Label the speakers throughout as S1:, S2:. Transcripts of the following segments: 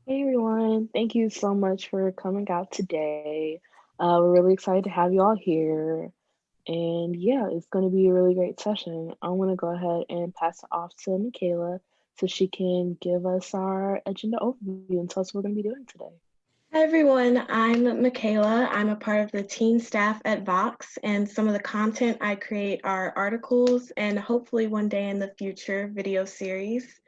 S1: Hey everyone, thank you so much for coming out today. We're really excited to have you all here. And yeah, it's going to be a really great session. I want to go ahead and pass it off to Michaela so she can give us our agenda overview and tell us what we're going to be doing today.
S2: Hi everyone, I'm Michaela. I'm a part of the teen staff at Vox, and some of the content I create are articles and hopefully one day in the future video series.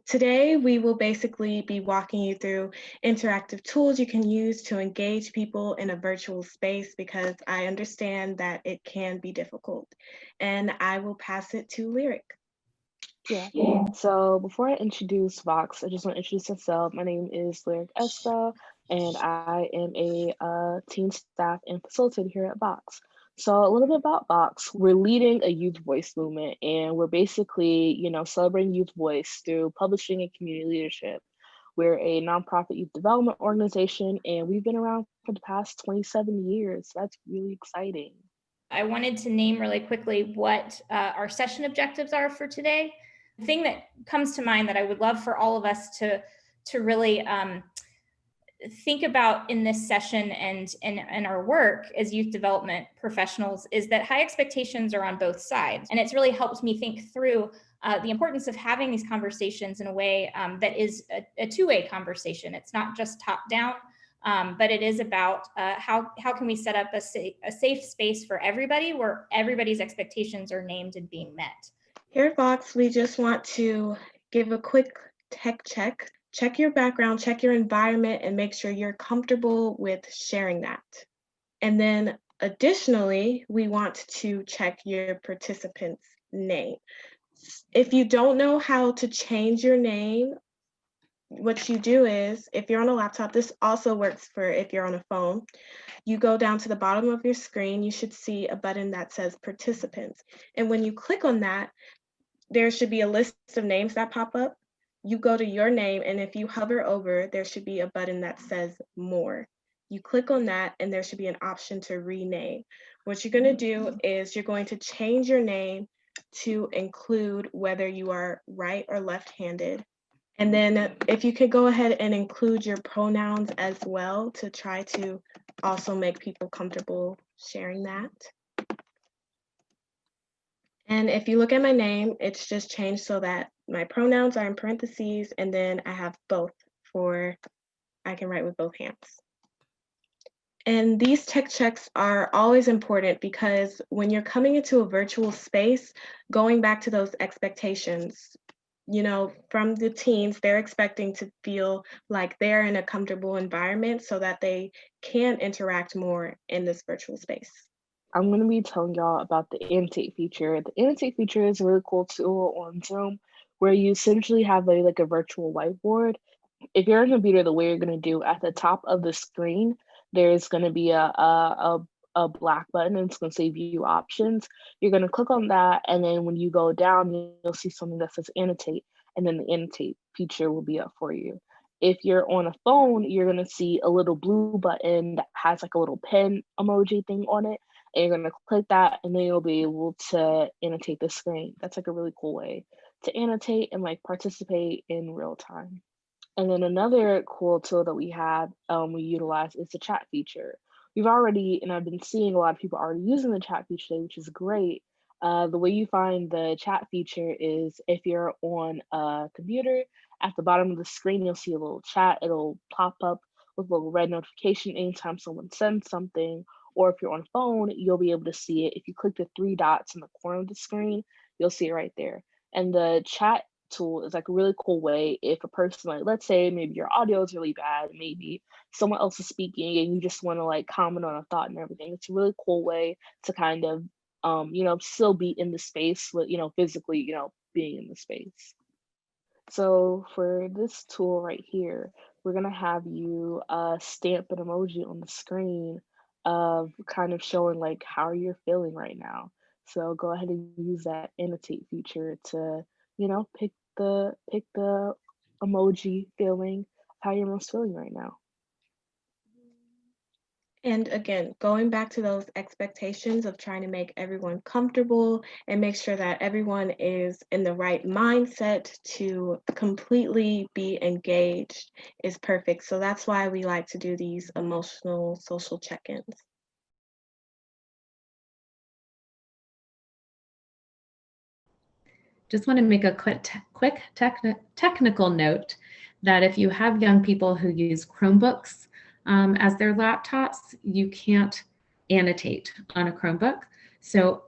S2: Today we will basically be walking you through interactive tools you can use to engage people in a virtual space because I understand that it can be difficult. And I will pass it to Lyric.
S1: Yeah. So before I introduce Vox, I just want to introduce myself. My name is Lyric Esco, and I am a teen staff and facilitator here at Vox. So a little bit about Vox. We're leading a youth voice movement, and we're basically, celebrating youth voice through publishing and community leadership. We're a nonprofit youth development organization, and we've been around for the past 27 years. That's really exciting.
S3: I wanted to name really quickly what our session objectives are for today. The thing that comes to mind that I would love for all of us to really think about in this session and our work as youth development professionals is that high expectations are on both sides. And it's really helped me think through the importance of having these conversations in a way that is a two-way conversation. It's not just top down, but it is about how can we set up a safe space for everybody where everybody's expectations are named and being met.
S2: Here at Vox, we just want to give a quick tech check. Check your background, check your environment, and make sure you're comfortable with sharing that. And then additionally, we want to check your participant's name. If you don't know how to change your name, what you do is, if you're on a laptop, this also works for if you're on a phone, you go down to the bottom of your screen, you should see a button that says participants. And when you click on that, there should be a list of names that pop up. You go to your name, and if you hover over, there should be a button that says more. You click on that, and there should be an option to rename. What you're going to do is you're going to change your name to include whether you are right or left-handed. And then if you could go ahead and include your pronouns as well to try to also make people comfortable sharing that. And if you look at my name, it's just changed so that my pronouns are in parentheses, and then I have both for I can write with both hands. And these tech checks are always important because when you're coming into a virtual space, going back to those expectations, from the teens, they're expecting to feel like they're in a comfortable environment so that they can interact more in this virtual space.
S1: I'm going to be telling y'all about the Annotate feature. The Annotate feature is a really cool tool on Zoom where you essentially have like a virtual whiteboard. If you're on a computer, the way you're going to do at the top of the screen, there's going to be a black button and it's going to say view options. You're going to click on that, and then when you go down, you'll see something that says Annotate, and then the Annotate feature will be up for you. If you're on a phone, you're going to see a little blue button that has like a little pen emoji thing on it, and you're going to click that, and then you'll be able to annotate the screen. That's like a really cool way to annotate and like participate in real time. And then another cool tool that we utilize is the chat feature. And I've been seeing a lot of people already using the chat feature today, which is great. The way you find the chat feature is if you're on a computer, at the bottom of the screen, you'll see a little chat. It'll pop up with a little red notification anytime someone sends something. Or if you're on a phone, you'll be able to see it. If you click the three dots in the corner of the screen, you'll see it right there. And the chat tool is like a really cool way if a person, like, let's say maybe your audio is really bad, maybe someone else is speaking and you just want to like comment on a thought and everything. It's a really cool way to kind of still be in the space with, physically, being in the space. So for this tool right here, we're gonna have you stamp an emoji on the screen of kind of showing like how you're feeling right now. So go ahead and use that annotate feature to, pick the emoji feeling how you're most feeling right now.
S2: And again, going back to those expectations of trying to make everyone comfortable and make sure that everyone is in the right mindset to completely be engaged is perfect. So that's why we like to do these emotional social check-ins.
S4: Just want to make a quick technical note that if you have young people who use Chromebooks as their laptops, you can't annotate on a Chromebook. So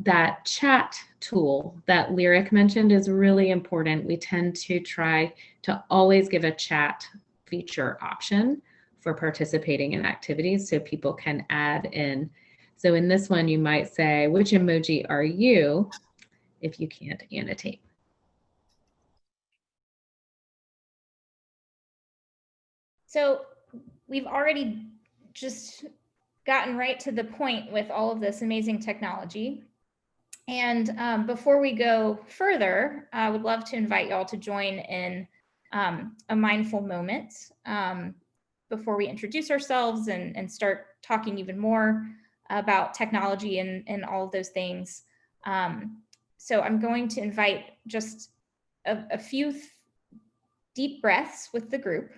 S4: that chat tool that Lyric mentioned is really important. We tend to try to always give a chat feature option for participating in activities so people can add in. So in this one, you might say, which emoji are you? If you can't annotate.
S3: So we've already just gotten right to the point with all of this amazing technology. And before we go further, I would love to invite y'all to join in a mindful moment before we introduce ourselves and start talking even more about technology and all of those things. So I'm going to invite just a few deep breaths with the group.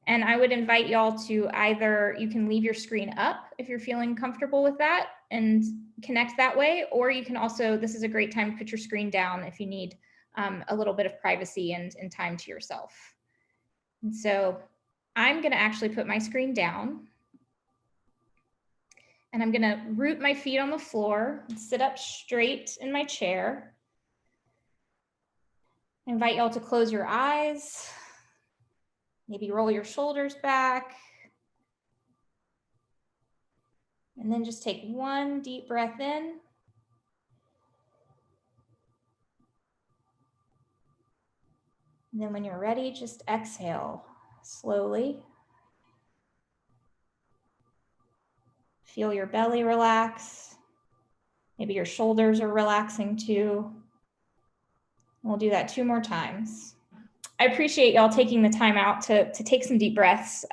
S3: And I would invite y'all to either, you can leave your screen up if you're feeling comfortable with that and connect that way, or you can also, this is a great time to put your screen down if you need a little bit of privacy and time to yourself. And so I'm gonna actually put my screen down and I'm gonna root my feet on the floor and sit up straight in my chair. I invite y'all to close your eyes. Maybe roll your shoulders back. And then just take one deep breath in. And then when you're ready, just exhale slowly. Feel your belly relax. Maybe your shoulders are relaxing too. We'll do that 2 more times. I appreciate y'all taking the time out to take some deep breaths.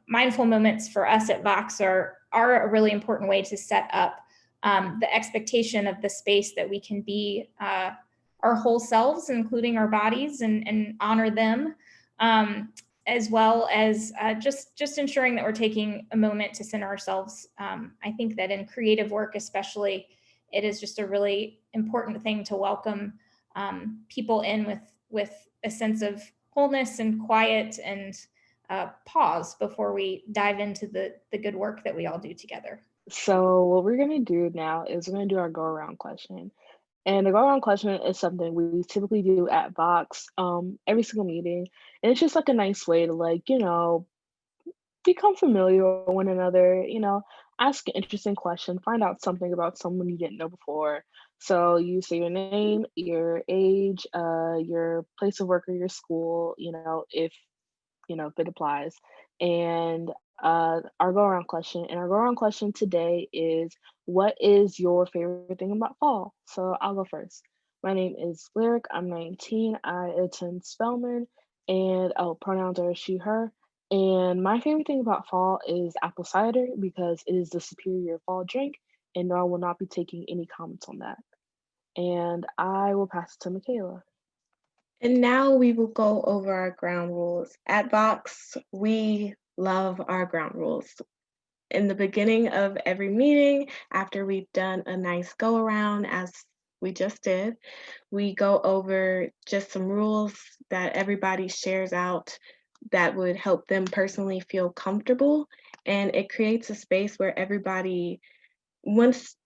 S3: Mindful moments for us at Vox are a really important way to set up the expectation of the space that we can be our whole selves, including our bodies, and honor them, as well as just ensuring that we're taking a moment to center ourselves. I think that in creative work especially, it is just a really important thing to welcome people in with a sense of wholeness and quiet and pause before we dive into the good work that we all do together.
S1: So what we're gonna do now is we're gonna do our go around question. And the go around question is something we typically do at Vox every single meeting. And it's just like a nice way to become familiar with one another, ask an interesting question, find out something about someone you didn't know before. So you say your name, your age, your place of work or your school, if it applies. And our go around question. And our go around question today is, what is your favorite thing about fall? So I'll go first. My name is Lyric. I'm 19. I attend Spelman, and pronouns are she, her. And my favorite thing about fall is apple cider because it is the superior fall drink, and no, I will not be taking any comments on that. And I will pass it to Michaela.
S2: And now we will go over our ground rules. At Vox, we love our ground rules. In the beginning of every meeting, after we've done a nice go around, as we just did, we go over just some rules that everybody shares out that would help them personally feel comfortable. And it creates a space where everybody, once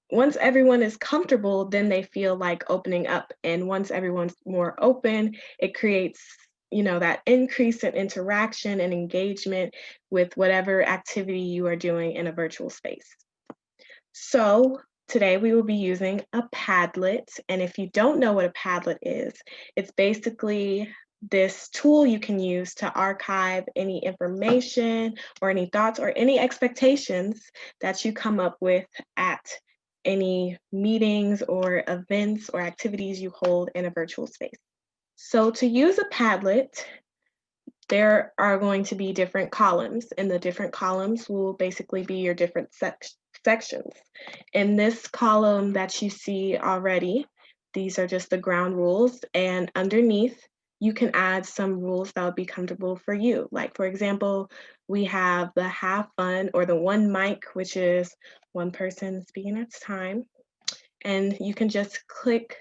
S2: everyone is comfortable, then they feel like opening up. And once everyone's more open, it creates that increase in interaction and engagement with whatever activity you are doing in a virtual space. So today we will be using a Padlet. And if you don't know what a Padlet is, it's basically this tool you can use to archive any information or any thoughts or any expectations that you come up with at any meetings or events or activities you hold in a virtual space. So to use a Padlet, there are going to be different columns, and the different columns will basically be your different sections. In this column that you see already, these are just the ground rules, and underneath you can add some rules that would be comfortable for you. Like, for example, we have the have fun, or the one mic, which is one person speaking at a time. And you can just click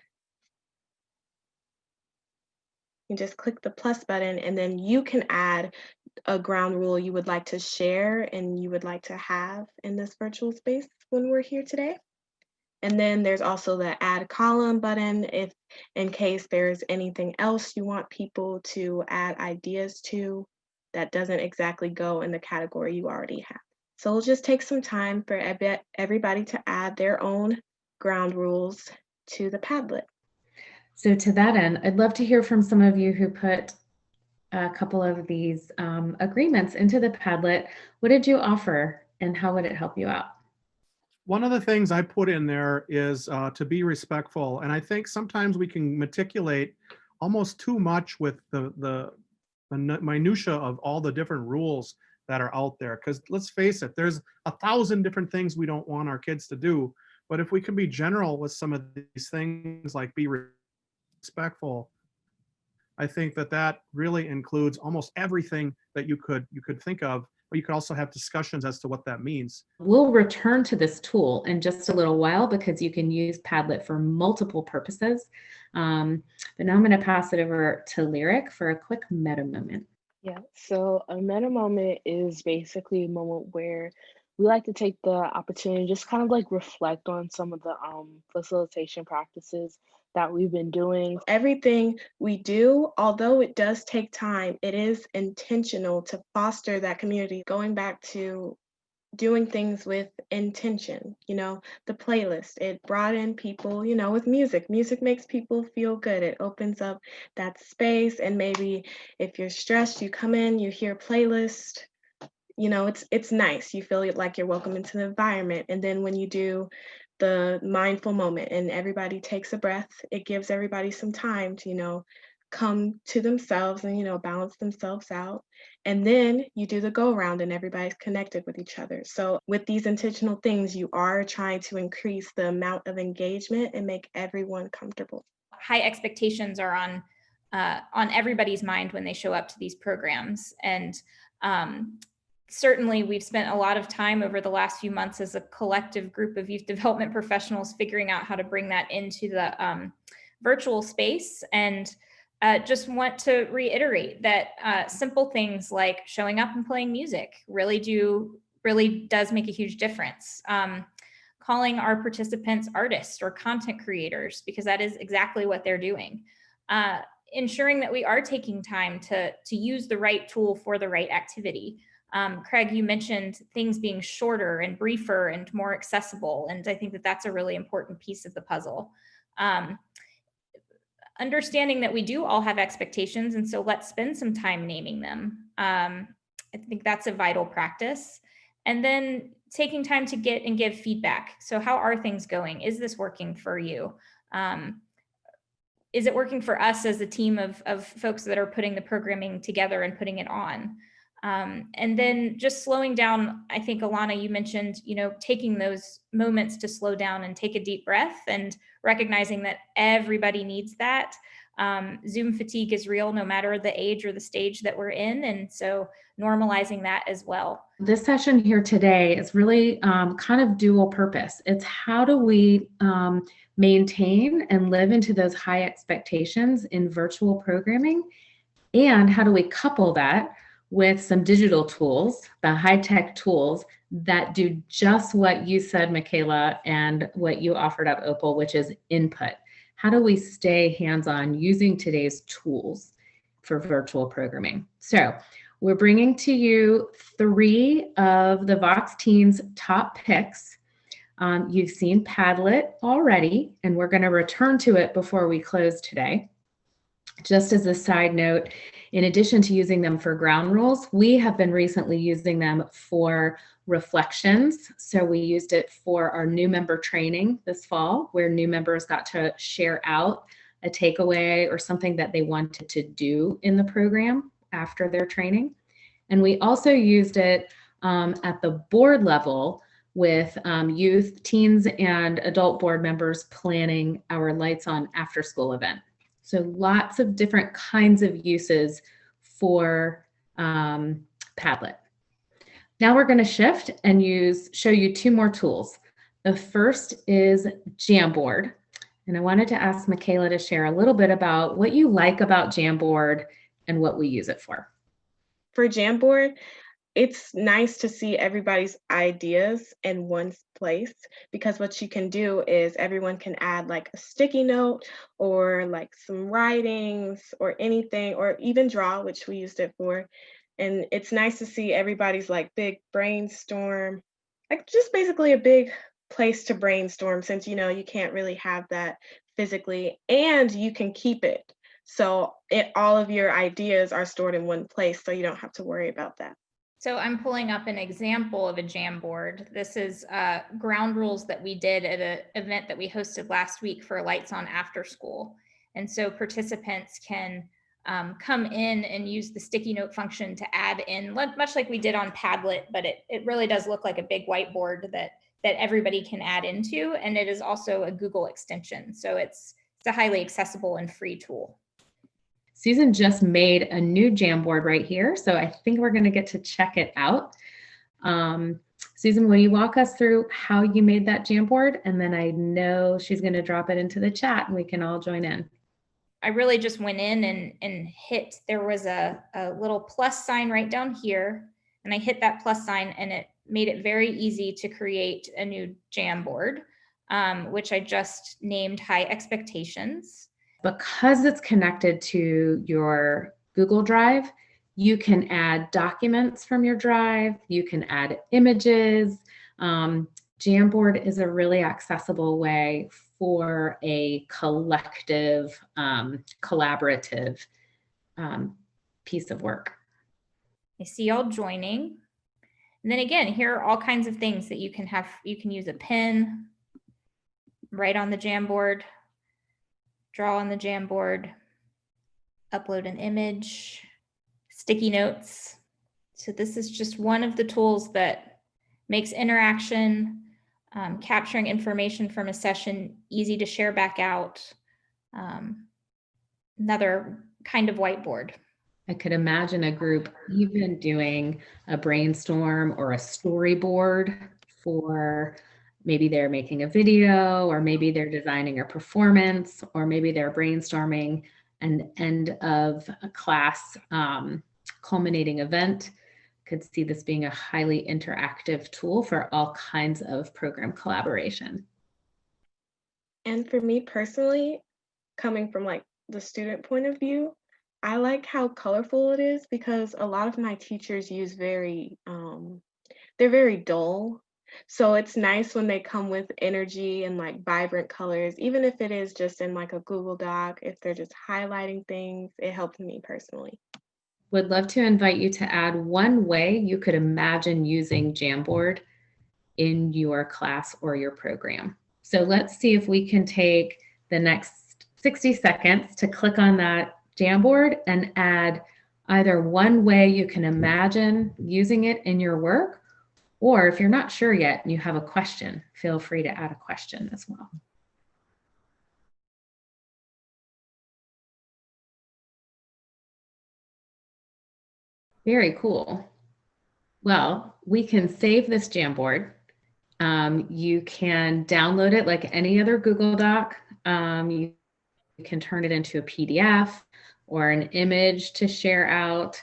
S2: the plus button, and then you can add a ground rule you would like to share and you would like to have in this virtual space when we're here today. And then there's also the add column button if in case there's anything else you want people to add ideas to that doesn't exactly go in the category you already have. So it'll just take some time for everybody to add their own ground rules to the Padlet.
S4: So to that end, I'd love to hear from some of you who put a couple of these agreements into the Padlet. What did you offer and how would it help you out?
S5: One of the things I put in there is to be respectful. And I think sometimes we can manipulate almost too much with the minutia of all the different rules that are out there. Because let's face it, there's 1,000 different things we don't want our kids to do. But if we can be general with some of these things, like be respectful, I think that really includes almost everything that you could think of. But you could also have discussions as to what that means.
S4: We'll return to this tool in just a little while because you can use Padlet for multiple purposes. But now I'm going to pass it over to Lyric for a quick meta moment.
S1: Yeah, so a meta moment is basically a moment where we like to take the opportunity to just kind of like reflect on some of the facilitation practices that we've been doing.
S2: Everything we do, although it does take time, it is intentional to foster that community. Going back to doing things with intention, the playlist, it brought in people, with music. Music makes people feel good. It opens up that space. And maybe if you're stressed, you come in, you hear a playlist, it's nice. You feel like you're welcome into the environment. And then when you do the mindful moment and everybody takes a breath, it gives everybody some time to, come to themselves and, balance themselves out. And then you do the go around and everybody's connected with each other. So with these intentional things, you are trying to increase the amount of engagement and make everyone comfortable.
S3: High expectations are on everybody's mind when they show up to these programs. And certainly we've spent a lot of time over the last few months as a collective group of youth development professionals figuring out how to bring that into the virtual space. And just want to reiterate that simple things like showing up and playing music really does make a huge difference. Calling our participants artists or content creators, because that is exactly what they're doing. Ensuring that we are taking time to use the right tool for the right activity. Craig, you mentioned things being shorter and briefer and more accessible, and I think that that's a really important piece of the puzzle. Understanding that we do all have expectations, and so let's spend some time naming them. I think that's a vital practice. And then taking time to get and give feedback. So how are things going? Is this working for you? Is it working for us as a team of folks that are putting the programming together and putting it on? And then just slowing down. I think, Alana, you mentioned, taking those moments to slow down and take a deep breath and recognizing that everybody needs that. Zoom fatigue is real no matter the age or the stage that we're in. And so normalizing that as well.
S4: This session here today is really kind of dual purpose. It's how do we maintain and live into those high expectations in virtual programming, and how do we couple that with some digital tools, the high-tech tools that do just what you said, Michaela, and what you offered up, Opal, which is input. How do we stay hands-on using today's tools for virtual programming? So we're bringing to you 3 of the Vox Teens top picks. You've seen Padlet already, and we're going to return to it before we close today. Just as a side note, in addition to using them for ground rules, we have been recently using them for reflections. So we used it for our new member training this fall, where new members got to share out a takeaway or something that they wanted to do in the program after their training. And we also used it at the board level with youth, teens, and adult board members planning our Lights On after school event. So lots of different kinds of uses for Padlet. Now we're going to shift and show you two more tools. The first is Jamboard. And I wanted to ask Michaela to share a little bit about what you like about Jamboard and what we use it for.
S2: For Jamboard, it's nice to see everybody's ideas in one place, because what you can do is everyone can add like a sticky note or like some writings or anything, or even draw, which we used it for. And it's nice to see everybody's like big brainstorm, like just basically a big place to brainstorm, since, you know, you can't really have that physically, and you can keep it. So all of your ideas are stored in one place, so you don't have to worry about that.
S3: So I'm pulling up an example of a Jamboard. This is ground rules that we did at an event that we hosted last week for Lights On After School. And so participants can come in and use the sticky note function to add in, much like we did on Padlet, but it really does look like a big whiteboard that everybody can add into. And it is also a Google extension. So it's a highly accessible and free tool.
S4: Susan just made a new Jamboard right here, so I think we're going to get to check it out. Susan, will you walk us through how you made that Jamboard? And then I know she's going to drop it into the chat and we can all join in.
S3: I really just went in and hit, there was a little plus sign right down here, and I hit that plus sign, and it made it very easy to create a new Jamboard, which I just named High Expectations.
S4: Because it's connected to your Google Drive, you can add documents from your drive, you can add images. Jamboard is a really accessible way for a collective, collaborative piece of work.
S3: I see y'all joining. And then again, here are all kinds of things that you can have. You can use a pen, write on the Jamboard, draw on the Jamboard, upload an image, sticky notes. So this is just one of the tools that makes interaction, capturing information from a session easy to share back out. Another kind of whiteboard.
S4: I could imagine a group even doing a brainstorm or a storyboard for maybe they're making a video, or maybe they're designing a performance, or maybe they're brainstorming an end of a class culminating event. Could see this being a highly interactive tool for all kinds of program collaboration.
S2: And for me personally, coming from like the student point of view, I like how colorful it is, because a lot of my teachers use they're very dull. So it's nice when they come with energy and like vibrant colors, even if it is just in like a Google Doc, if they're just highlighting things, it helps me personally.
S4: Would love to invite you to add one way you could imagine using Jamboard in your class or your program. So let's see if we can take the next 60 seconds to click on that Jamboard and add either one way you can imagine using it in your work, or if you're not sure yet and you have a question, feel free to add a question as well. Very cool. Well, we can save this Jamboard. You can download it like any other Google Doc. You can turn it into a PDF or an image to share out,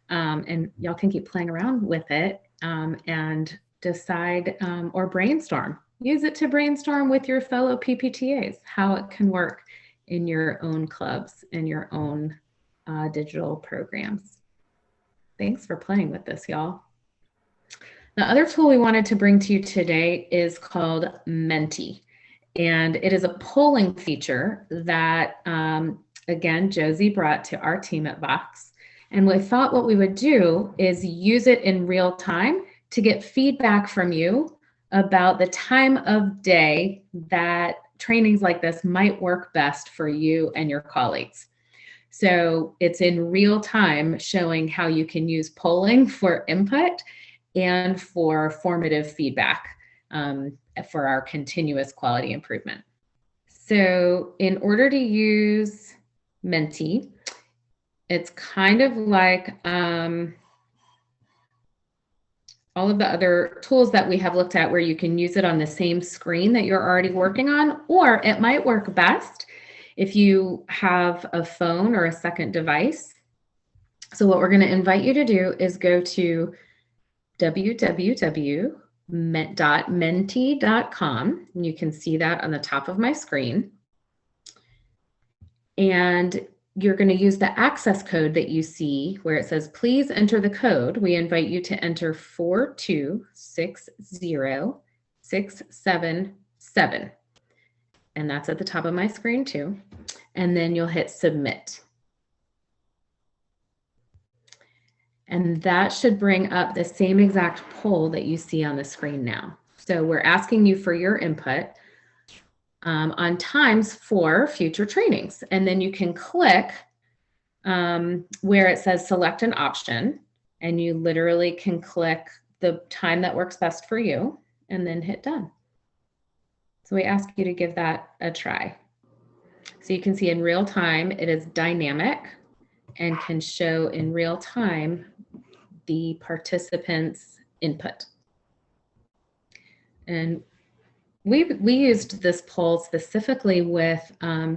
S4: and y'all can keep playing around with it and decide or brainstorm. Use it to brainstorm with your fellow PPTAs, how it can work in your own clubs and your own digital programs. Thanks for playing with this, y'all. The other tool we wanted to bring to you today is called Menti. And it is a polling feature that, again, Josie brought to our team at Vox. And we thought what we would do is use it in real time to get feedback from you about the time of day that trainings like this might work best for you and your colleagues. So it's in real time showing how you can use polling for input and for formative feedback for our continuous quality improvement. So in order to use Menti, it's kind of like all of the other tools that we have looked at where you can use it on the same screen that you're already working on, or it might work best if you have a phone or a second device. So what we're going to invite you to do is go to www.menti.com. You can see that on the top of my screen. And you're going to use the access code that you see where it says, please enter the code. We invite you to enter 4260677. And that's at the top of my screen too. And then you'll hit submit. And that should bring up the same exact poll that you see on the screen now. So we're asking you for your input on times for future trainings. And then you can click where it says select an option, and you literally can click the time that works best for you and then hit done. So we ask you to give that a try. So you can see in real time, it is dynamic and can show in real time the participants' input. And we used this poll specifically with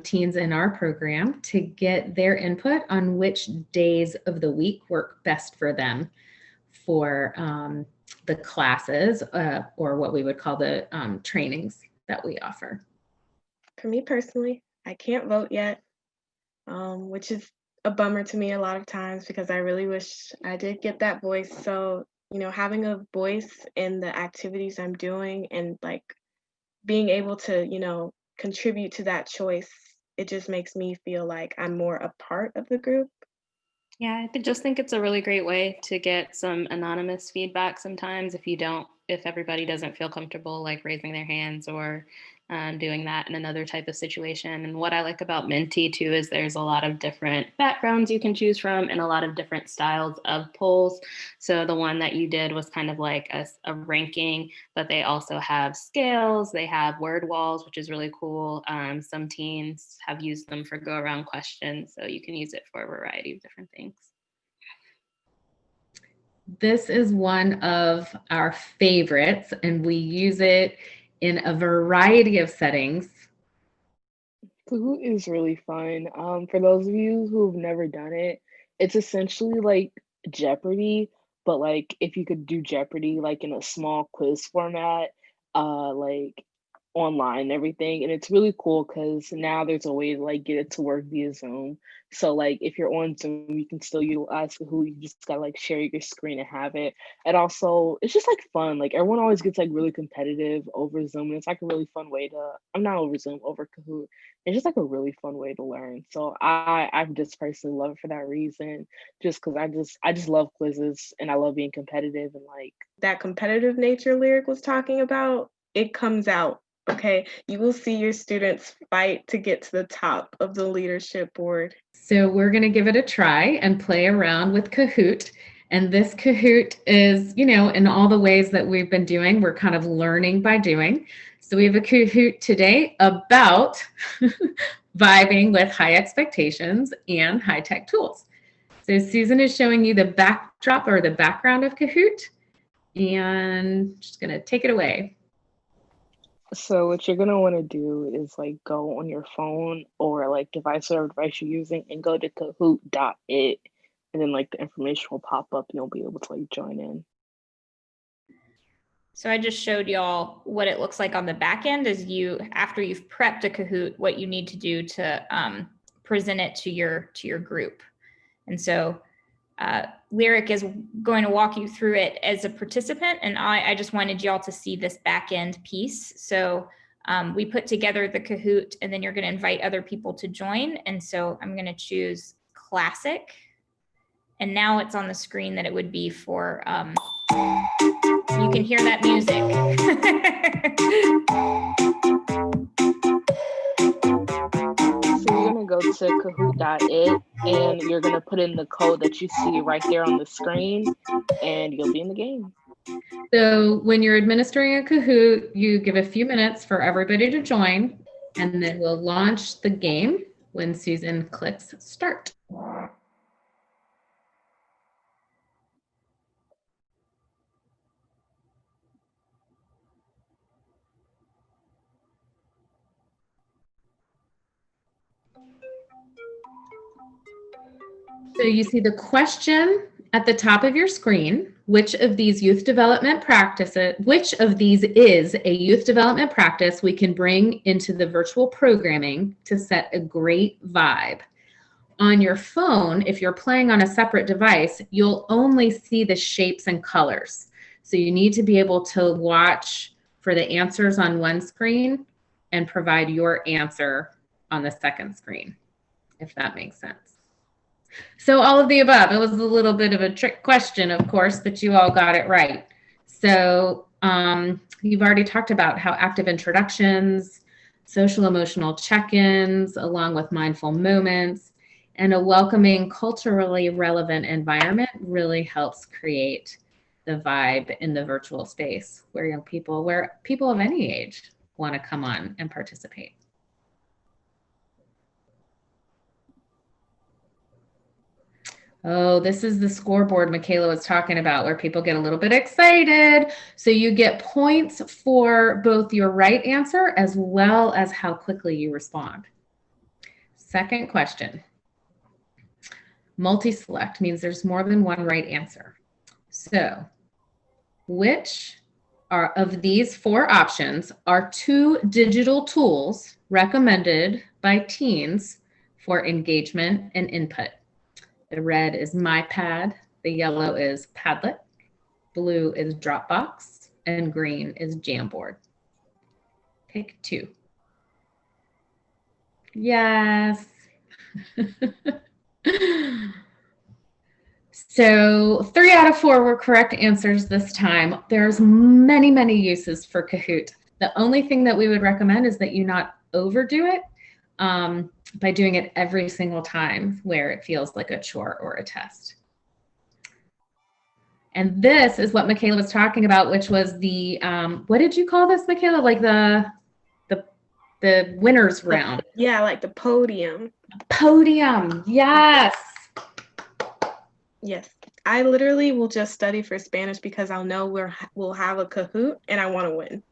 S4: teens in our program to get their input on which days of the week work best for them for the classes or what we would call the trainings that we offer.
S2: For me personally, I can't vote yet, which is a bummer to me a lot of times because I really wish I did get that voice. So, you know, having a voice in the activities I'm doing and like being able to, you know, contribute to that choice, it just makes me feel like I'm more a part of the group.
S6: Yeah, I just think it's a really great way to get some anonymous feedback sometimes if everybody doesn't feel comfortable like raising their hands or doing that in another type of situation. And what I like about Menti too is there's a lot of different backgrounds you can choose from and a lot of different styles of polls. So the one that you did was kind of like a ranking, but they also have scales, they have word walls, which is really cool. Some teens have used them for go around questions, so you can use it for a variety of different things.
S4: This is one of our favorites, and we use it in a variety of settings.
S1: Kahoot is really fun. For those of you who've never done it, it's essentially like Jeopardy, but like if you could do Jeopardy like in a small quiz format, like online and everything. And it's really cool because now there's a way to like get it to work via Zoom. So like if you're on Zoom, you can still utilize Kahoot. You just gotta like share your screen and have it. And also it's just like fun. Like everyone always gets like really competitive over Zoom. And it's like a really fun way to, I'm not over Zoom, over Kahoot. It's just like a really fun way to learn. So I just personally love it for that reason. Just because I just love quizzes and I love being competitive and like
S2: that competitive nature Lyric was talking about, it comes out. Okay, you will see your students fight to get to the top of the leadership board.
S4: So we're going to give it a try and play around with Kahoot. And this Kahoot is, you know, in all the ways that we've been doing, we're kind of learning by doing. So we have a Kahoot today about vibing with high expectations and high-tech tools. So Susan is showing you the backdrop or the background of Kahoot, and just going to take it away.
S1: So what you're gonna want to do is like go on your phone or like device, whatever device you're using, and go to kahoot.it, and then like the information will pop up and you'll be able to like join in.
S3: So I just showed y'all what it looks like on the back end as after you've prepped a Kahoot, what you need to do to present it to your group. And so Lyric is going to walk you through it as a participant, and I just wanted y'all to see this back end piece. So we put together the Kahoot, and then you're going to invite other people to join. And so I'm going to choose Classic, and now it's on the screen that it would be for, you can hear that music.
S1: So you're gonna go to kahoot.it, and you're going to put in the code that you see right there on the screen, and you'll be in the game.
S4: So when you're administering a Kahoot, you give a few minutes for everybody to join, and then we'll launch the game when Susan clicks start. So you see the question at the top of your screen, which of these youth development practices, which of these is a youth development practice we can bring into the virtual programming to set a great vibe? On your phone, if you're playing on a separate device, you'll only see the shapes and colors. So you need to be able to watch for the answers on one screen and provide your answer on the second screen, if that makes sense. So all of the above. It was a little bit of a trick question, of course, but you all got it right. So you've already talked about how active introductions, social emotional check-ins, along with mindful moments, and a welcoming, culturally relevant environment really helps create the vibe in the virtual space where people of any age want to come on and participate. Oh, this is the scoreboard Michaela was talking about where people get a little bit excited. So you get points for both your right answer as well as how quickly you respond. Second question. Multi-select means there's more than one right answer. So which of these 4 options are 2 digital tools recommended by teens for engagement and input? The red is MyPad, the yellow is Padlet, blue is Dropbox, and green is Jamboard. Pick 2. Yes. So 3 out of 4 were correct answers this time. There's many, many uses for Kahoot. The only thing that we would recommend is that you not overdo it by doing it every single time where it feels like a chore or a test. And this is what Michaela was talking about, which was the, what did you call this, Michaela? Like the winner's round.
S2: Yeah, like the podium.
S4: Podium, yes.
S2: Yes. I literally will just study for Spanish because I'll know we'll have a Kahoot and I want to win.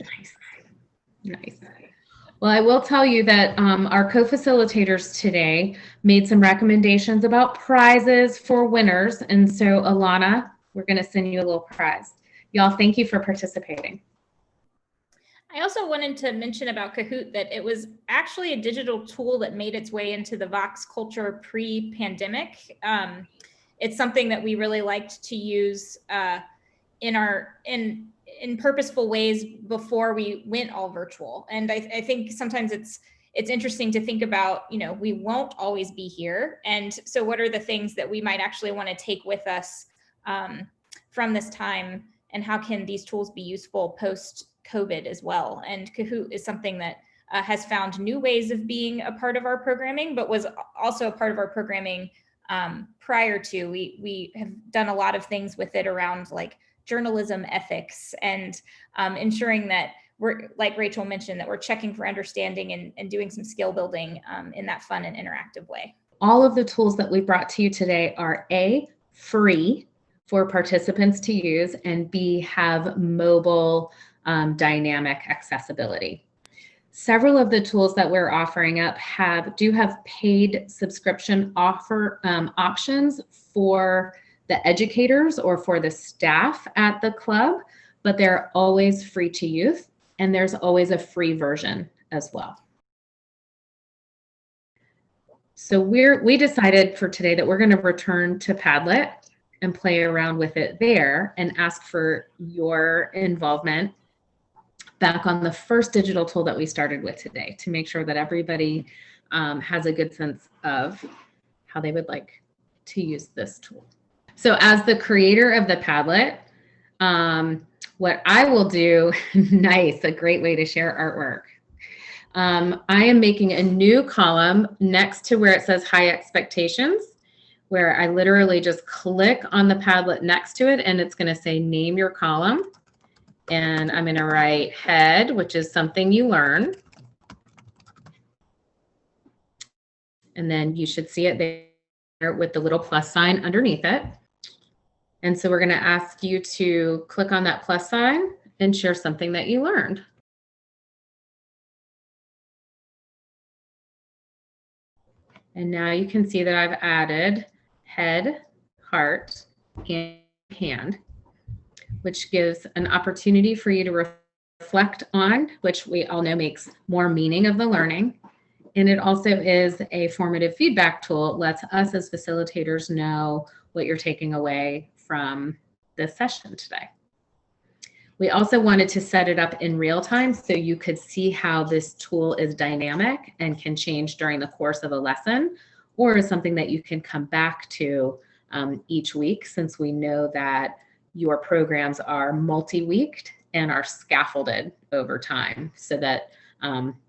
S4: Nice. Nice. Well, I will tell you that our co-facilitators today made some recommendations about prizes for winners. And so, Alana, we're going to send you a little prize. Y'all, thank you for participating.
S3: I also wanted to mention about Kahoot that it was actually a digital tool that made its way into the Vox culture pre-pandemic. It's something that we really liked to use in purposeful ways before we went all virtual. And I think sometimes it's interesting to think about, we won't always be here. And so what are the things that we might actually want to take with us from this time, and how can these tools be useful post-COVID as well? And Kahoot is something that has found new ways of being a part of our programming, but was also a part of our programming prior to. We have done a lot of things with it around like journalism ethics and ensuring that we're, like Rachel mentioned, that we're checking for understanding and doing some skill building in that fun and interactive way.
S4: All of the tools that we brought to you today are A, free for participants to use, and B, have mobile dynamic accessibility. Several of the tools that we're offering up do have paid subscription options for the educators or for the staff at the club, but they're always free to youth, and there's always a free version as well. So we decided for today that we're going to return to Padlet and play around with it there and ask for your involvement back on the first digital tool that we started with today to make sure that everybody has a good sense of how they would like to use this tool. So as the creator of the Padlet, what I will do, nice, a great way to share artwork. I am making a new column next to where it says high expectations, where I literally just click on the Padlet next to it, and it's going to say name your column. And I'm going to write head, which is something you learn. And then you should see it there with the little plus sign underneath it. And so we're going to ask you to click on that plus sign and share something that you learned. And now you can see that I've added head, heart, and hand, which gives an opportunity for you to reflect on, which we all know makes more meaning of the learning. And it also is a formative feedback tool. It lets us as facilitators know what you're taking away from this session today. We also wanted to set it up in real time so you could see how this tool is dynamic and can change during the course of a lesson, or is something that you can come back to each week, since we know that your programs are multi-weeked and are scaffolded over time. So that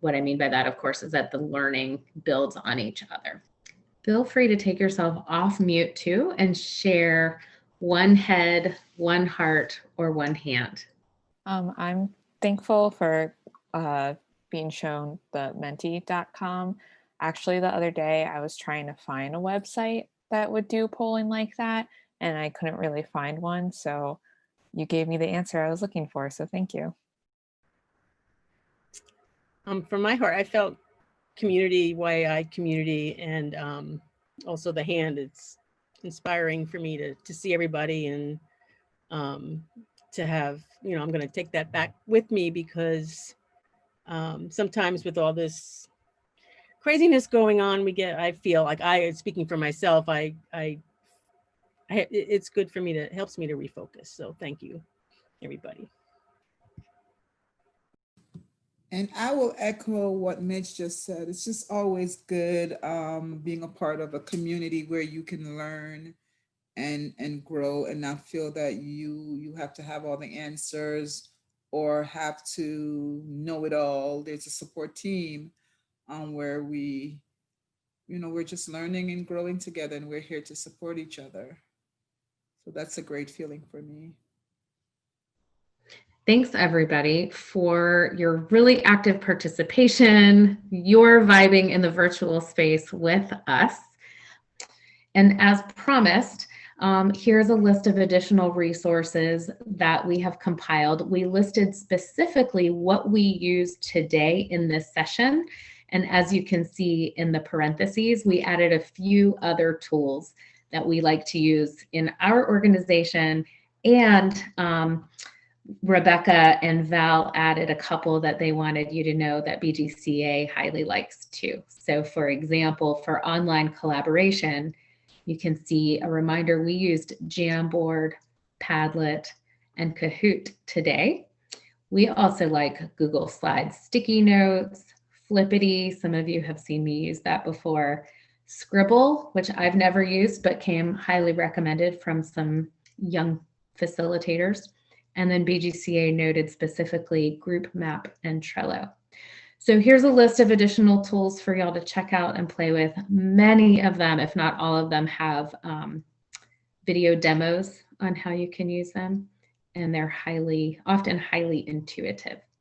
S4: what I mean by that, of course, is that the learning builds on each other. Feel free to take yourself off mute too and share one head, one heart, or one hand.
S7: I'm thankful for being shown the menti.com. Actually, the other day I was trying to find a website that would do polling like that, and I couldn't really find one. So you gave me the answer I was looking for. So thank you.
S8: From my heart, I felt community, wide-eyed community, and also the hand. It's inspiring for me to see everybody, and to have, you know, I'm going to take that back with me, because sometimes with all this craziness going on, I feel like speaking for myself, it's good for me it helps me to refocus. So thank you, everybody.
S9: And I will echo what Mitch just said. It's just always good being a part of a community where you can learn and grow and not feel that you have to have all the answers or have to know it all. There's a support team where we're just learning and growing together, and we're here to support each other. So that's a great feeling for me.
S4: Thanks, everybody, for your really active participation, your vibing in the virtual space with us. And as promised, here's a list of additional resources that we have compiled. We listed specifically what we used today in this session. And as you can see in the parentheses, we added a few other tools that we like to use in our organization, and Rebecca and Val added a couple that they wanted you to know that BGCA highly likes too. So for example, for online collaboration, you can see a reminder we used Jamboard, Padlet, and Kahoot today. We also like Google Slides, sticky notes, Flippity. Some of you have seen me use that before. Scribble, which I've never used, but came highly recommended from some young facilitators. And then BGCA noted specifically Group Map and Trello. So here's a list of additional tools for y'all to check out and play with. Many of them, if not all of them, have video demos on how you can use them, and they're often highly intuitive.